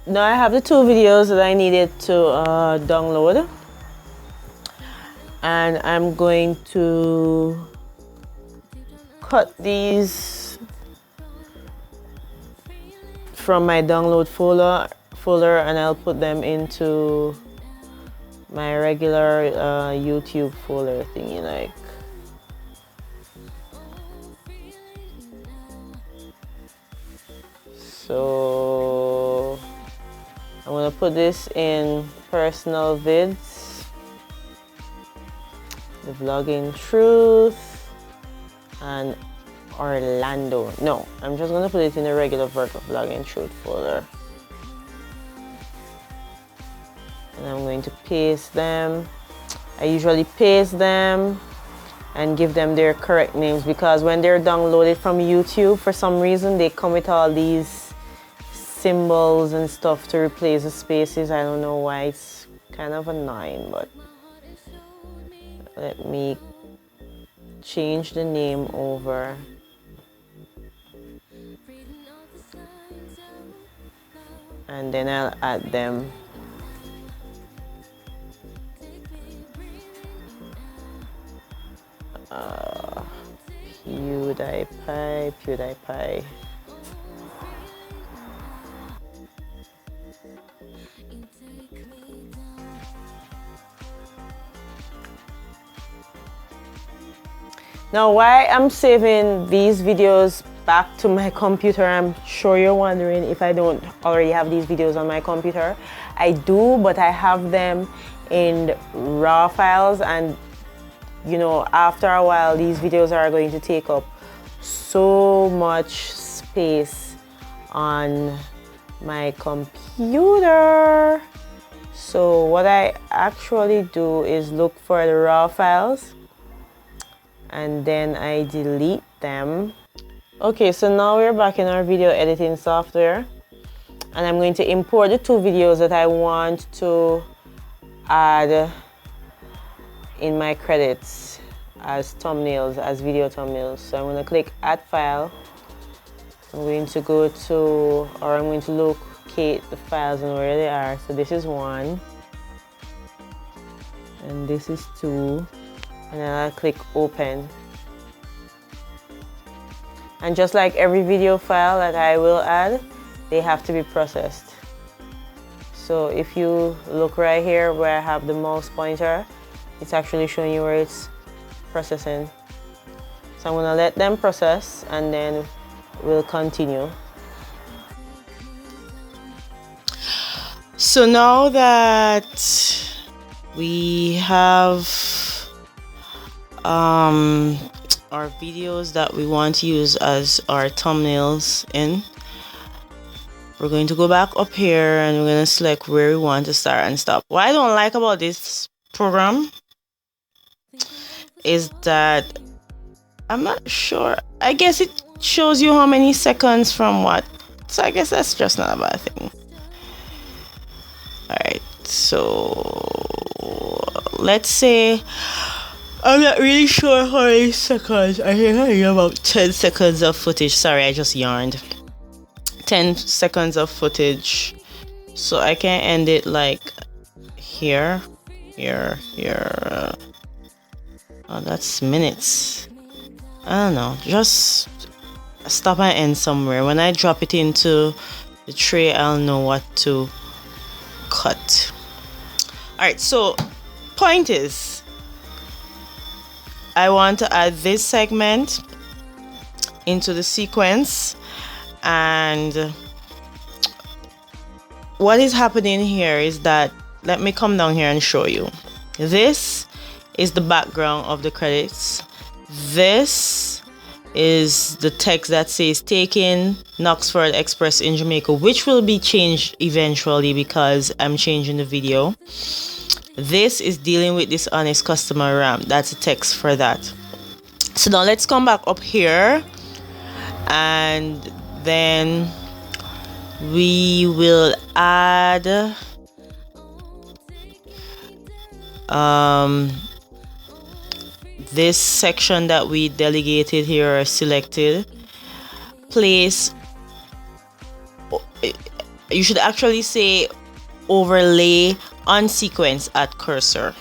Now I have the two videos that I needed to download, and I'm going to cut these from my download folder and I'll put them into my regular YouTube folder thingy, like. So I'm gonna put this in personal vids, the vlogging truth, and Orlando. No, I'm just gonna put it in the regular vlogging truth folder. And I'm going to paste them. I usually paste them and give them their correct names, because when they're downloaded from YouTube, for some reason they come with all these symbols and stuff to replace the spaces. I don't know why, it's kind of annoying, but let me change the name over. And then I'll add them. PewDiePie. Now, why I'm saving these videos back to my computer, I'm sure you're wondering if I don't already have these videos on my computer. I do, but I have them in raw files, and you know, after a while these videos are going to take up so much space on my computer. So what I actually do is look for the raw files and then I delete them. Okay, so now we're back in our video editing software, and I'm going to import the two videos that I want to add in my credits as thumbnails, as video thumbnails. So I'm going to click add file. I'm going to go to, or I'm going to locate the files and where they are. So this is 1 and this is 2, and then I'll click open. And just like every video file that I will add, they have to be processed. So if you look right here where I have the mouse pointer, it's actually showing you where it's processing. So I'm gonna let them process and then we'll continue. So now that we have our videos that we want to use as our thumbnails in, we're going to go back up here and we're going to select where we want to start and stop. What I don't like about this program is that I'm not sure. I guess it shows you how many seconds from what. So I guess that's just not a bad thing. Alright, so let's say I'm not really sure how many seconds. I think I have about 10 seconds of footage. Sorry, I just yawned. 10 seconds of footage. So I can end it like here. Oh, that's minutes. I don't know. Just stop and end somewhere. When I drop it into the tray, I'll know what to cut. Alright, so point is, I want to add this segment into the sequence, and what is happening here is that, let me come down here and show you. This is the background of the credits. This is the text that says taken Knoxford Express in Jamaica, which will be changed eventually because I'm changing the video. This is dealing with dishonest customer RAM. That's a text for that. So now let's come back up here, and then we will add this section that we delegated here or selected. Place you should actually say overlay on sequence at cursor.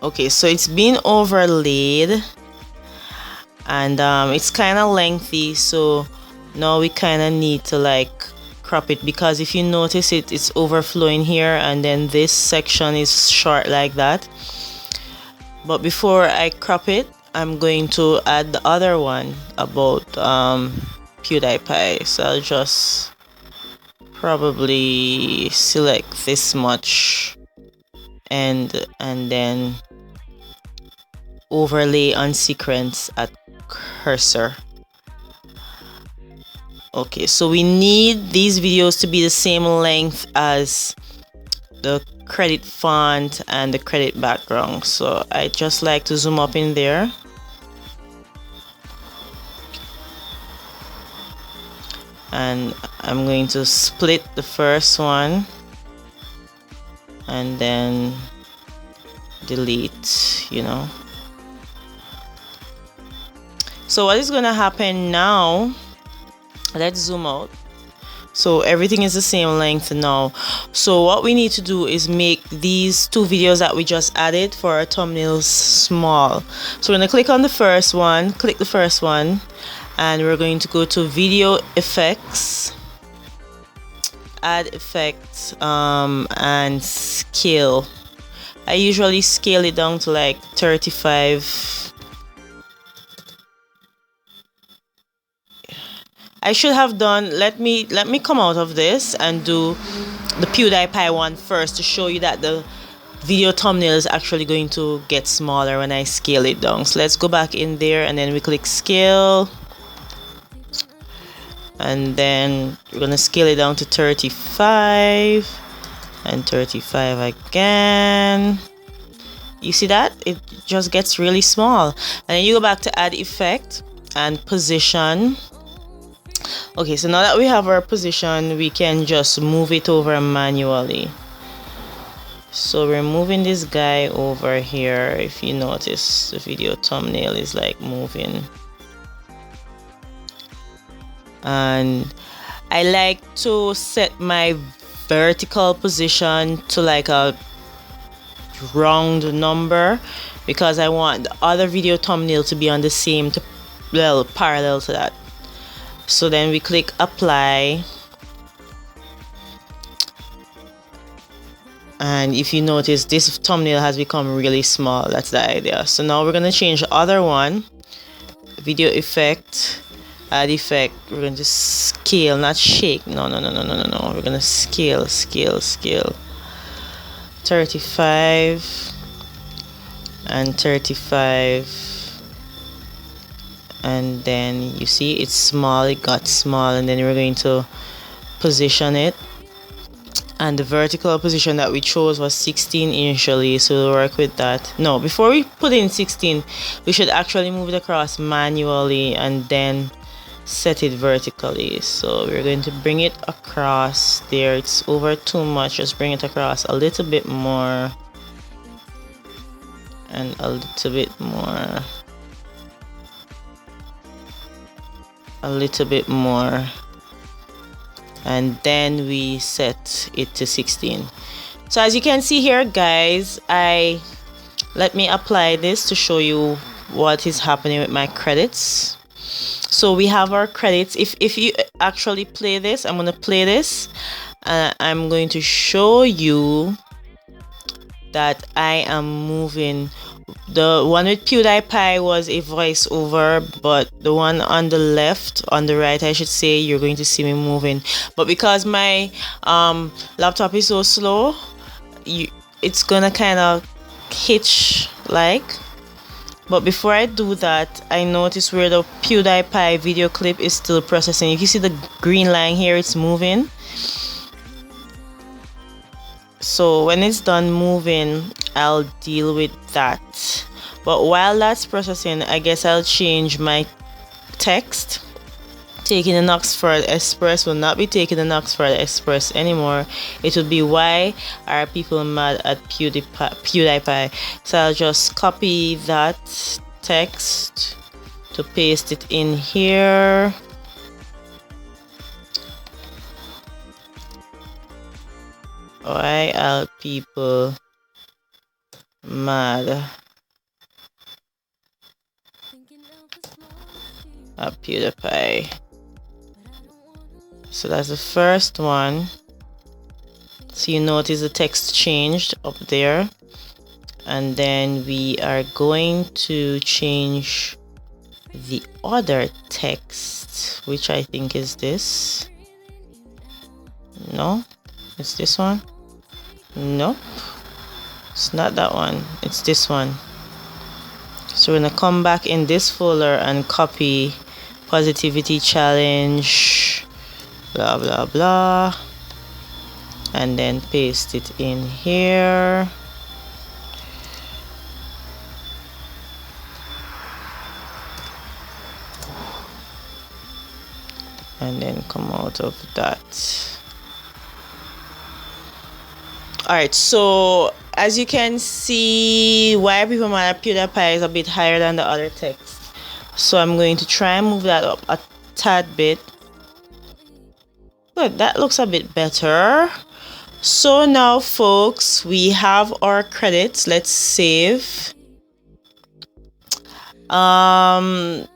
Okay, so it's been overlaid, and it's kind of lengthy, so now we kind of need to like crop it, because if you notice it's overflowing here, and then this section is short like that. But before I crop it, I'm going to add the other one about PewDiePie. So I'll just probably select this much and then overlay on sequence at cursor. Okay, so we need these videos to be the same length as the credit font and the credit background. So I just like to zoom up in there. And I'm going to split the first one and then delete, you know. So what is going to happen now, let's zoom out. So everything is the same length now. So what we need to do is make these two videos that we just added for our thumbnails small. So we're going to click on the first one, click the first one, and we're going to go to video effects, add effects, and scale. I usually scale it down to like 35. I should have done, let me come out of this and do the PewDiePie one first to show you that the video thumbnail is actually going to get smaller when I scale it down. So let's go back in there, and then we click scale, and then we're gonna scale it down to 35 and 35 again. You see that? It just gets really small. And then you go back to add effect and position. Okay, so now that we have our position, we can just move it over manually. So we're moving this guy over here. If you notice, the video thumbnail is like moving. And I like to set my vertical position to like a round number, because I want the other video thumbnail to be on the same parallel to that. So then we click apply, and if you notice, this thumbnail has become really small. That's the idea. So now we're going to change the other one, video effect, add effect. We're going to scale, not shake. No, we're going to scale 35 and 35. And then you see it's small, it got small, and then we're going to position it, and the vertical position that we chose was 16 initially, so we'll work with that. No, before we put in 16, we should actually move it across manually and then set it vertically. So we're going to bring it across there. It's over too much, just bring it across a little bit more and a little bit more, a little bit more, and then we set it to 16. So as you can see here, guys, let me apply this to show you what is happening with my credits. So we have our credits. If you actually play this, I'm going to play this, and I'm going to show you that I am moving. The one with PewDiePie was a voiceover, but the one on the left, on the right I should say, you're going to see me moving. But because my laptop is so slow, it's gonna kind of hitch like. But before I do that, I notice where the PewDiePie video clip is still processing. If you see the green line here, it's moving. So when it's done moving, I'll deal with that. But while that's processing, I guess I'll change my text. Taking the Oxford Express will not be taking the Oxford Express anymore. It will be why are people mad at PewDiePie. So I'll just copy that text to paste it in here. Why are people mad at PewDiePie? So that's the first one. So you notice the text changed up there, and then we are going to change the other text, which I think is this. No, it's this one. Nope, it's not that one, it's this one. So we're gonna come back in this folder and copy positivity challenge blah blah blah, and then paste it in here. And then come out of that. Alright, so as you can see, why people mad at PewDiePie is a bit higher than the other text. So I'm going to try and move that up a tad bit. Good, that looks a bit better. So now folks, we have our credits. Let's save. Let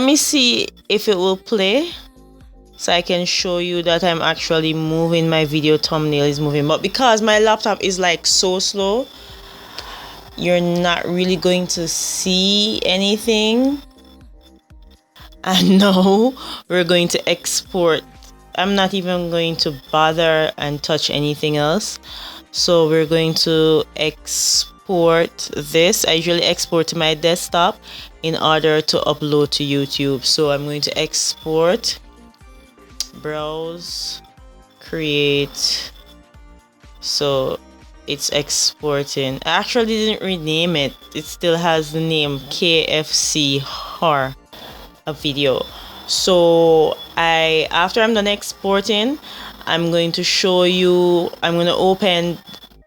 me see if it will play, so I can show you that I'm actually moving. My video thumbnail is moving, but because my laptop is like so slow, you're not really going to see anything. And now we're going to export. I'm not even going to bother and touch anything else. So we're going to export this. I usually export to my desktop in order to upload to YouTube. So I'm going to export, browse, create. So it's exporting. I actually didn't rename it. It still has the name KFC Horror a video. So after I'm done exporting, I'm going to show you, I'm going to open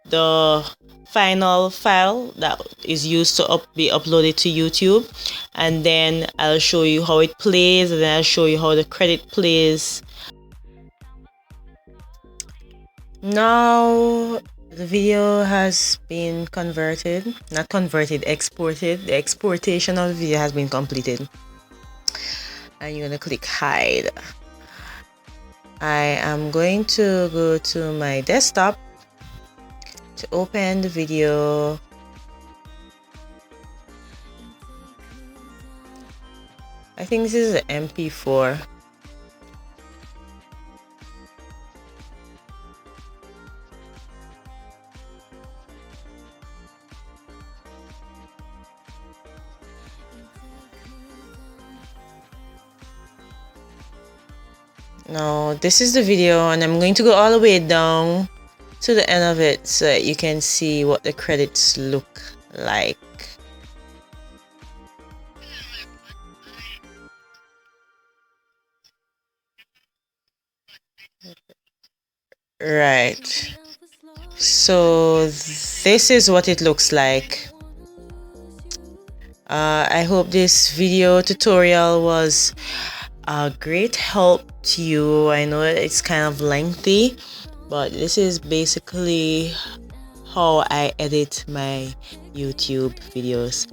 the final file that is used to be uploaded to YouTube, and then I'll show you how it plays, and then I'll show you how the credit plays. Now the video has been converted, not converted, exported. The exportation of the video has been completed, and you're gonna click hide. I am going to go to my desktop to open the video. I think this is an MP4. Now this is the video, and I'm going to go all the way down to the end of it so that you can see what the credits look like. Right, so this is what it looks like. I hope this video tutorial was a great help to you. I know it's kind of lengthy, but this is basically how I edit my YouTube videos.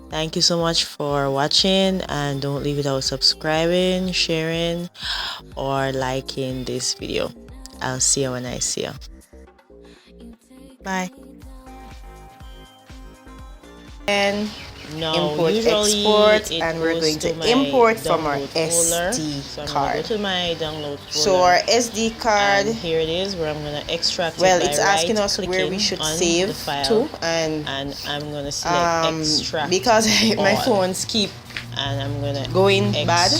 Thank you so much for watching, and don't leave without subscribing, sharing, or liking this video. I'll see you when I see you. Bye. And now import, export, and we're going to import from our SD card. So I'm going to go to my download folder. So our SD card, and here it is, where I'm going to extract. Well, it's asking us where we should save the file to, and I'm going to select extract because my phones keep and I'm going to going bad.